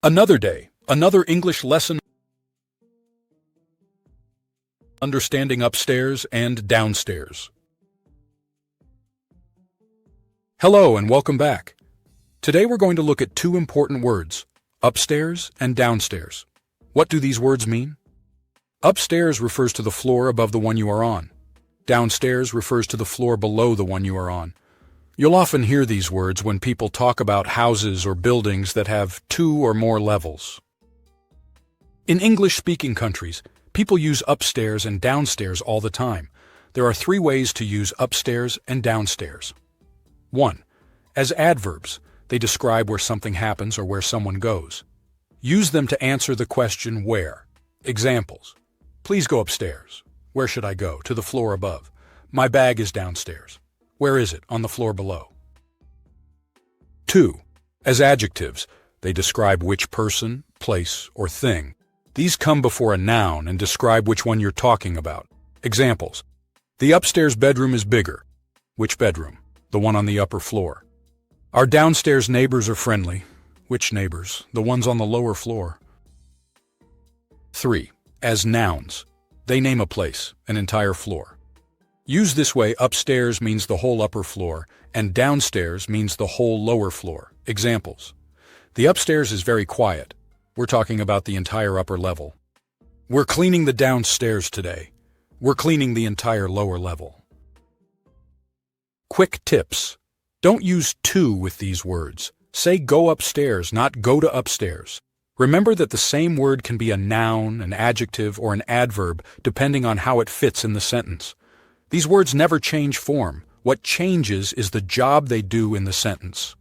Another day, another English lesson. Understanding upstairs and downstairs. Hello and welcome back. Today we're going to look at two important words, upstairs and downstairs. What do these words mean? Upstairs refers to the floor above the one you are on. Downstairs refers to the floor below the one you are on. You'll often hear these words when people talk about houses or buildings that have two or more levels. In English-speaking countries, people use upstairs and downstairs all the time. There are three ways to use upstairs and downstairs. 1. As adverbs, they describe where something happens or where someone goes. Use them to answer the question where. Examples: please go upstairs. Where should I go? To the floor above. My bag is downstairs. Where is it? On the floor below. 2. As adjectives, they describe which person, place, or thing. These come before a noun and describe which one you're talking about. Examples: the upstairs bedroom is bigger. Which bedroom? The one on the upper floor. Our downstairs neighbors are friendly. Which neighbors? The ones on the lower floor. 3. As nouns, they name a place, an entire floor. Use this way, upstairs means the whole upper floor, and downstairs means the whole lower floor. Examples: the upstairs is very quiet. We're talking about the entire upper level. We're cleaning the downstairs today. We're cleaning the entire lower level. Quick tips. Don't use to with these words. Say go upstairs, not go to upstairs. Remember that the same word can be a noun, an adjective, or an adverb, depending on how it fits in the sentence. These words never change form. What changes is the job they do in the sentence.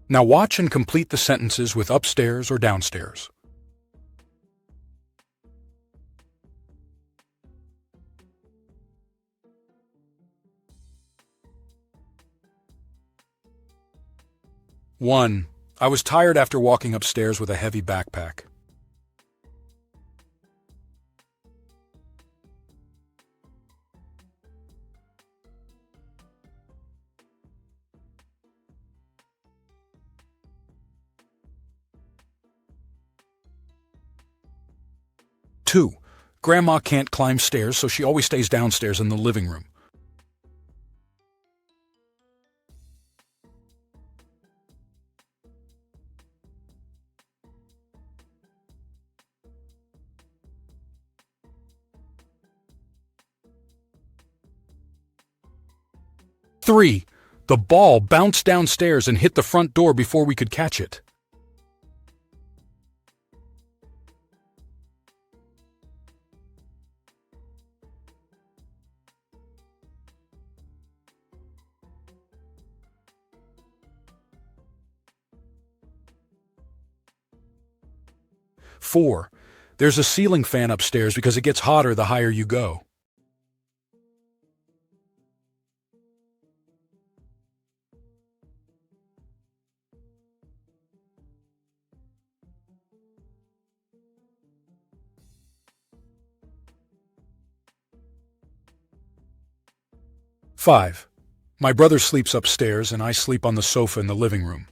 Now watch and complete the sentences with upstairs or downstairs. One, I was tired after walking upstairs with a heavy backpack. 2. Grandma can't climb stairs, so she always stays downstairs in the living room. 3. The ball bounced downstairs and hit the front door before we could catch it. 4. There's a ceiling fan upstairs because it gets hotter the higher you go. 5. My brother sleeps upstairs and I sleep on the sofa in the living room.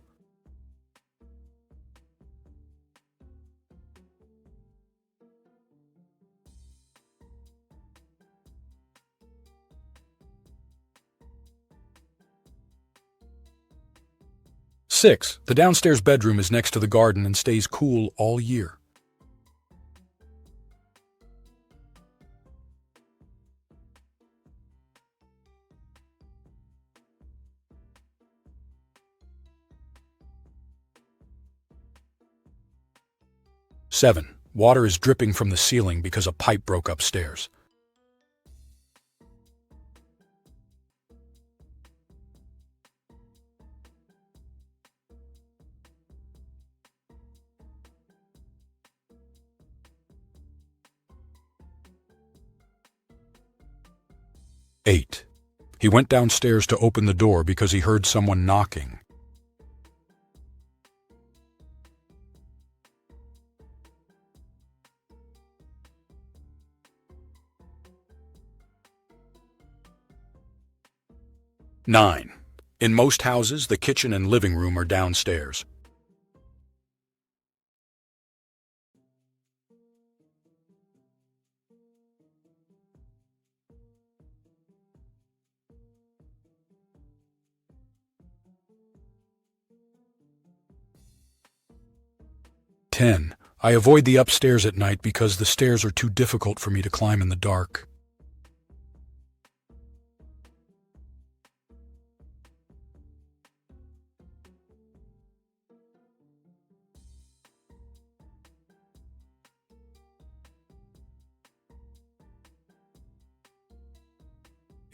6. The downstairs bedroom is next to the garden and stays cool all year. 7. Water is dripping from the ceiling because a pipe broke upstairs. 8. He went downstairs to open the door because he heard someone knocking. 9. In most houses, the kitchen and living room are downstairs. 10. I avoid the upstairs at night because the stairs are too difficult for me to climb in the dark.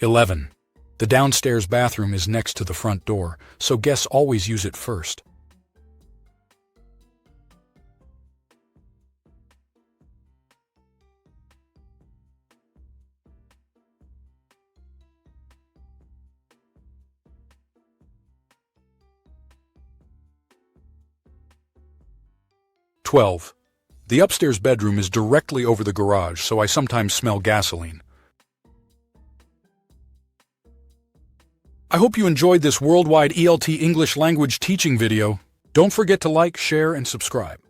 (11) The downstairs bathroom is next to the front door, so guests always use it first. (12) The upstairs bedroom is directly over the garage, so I sometimes smell gasoline. I hope you enjoyed this worldwide ELT English language teaching video. Don't forget to like, share, and subscribe.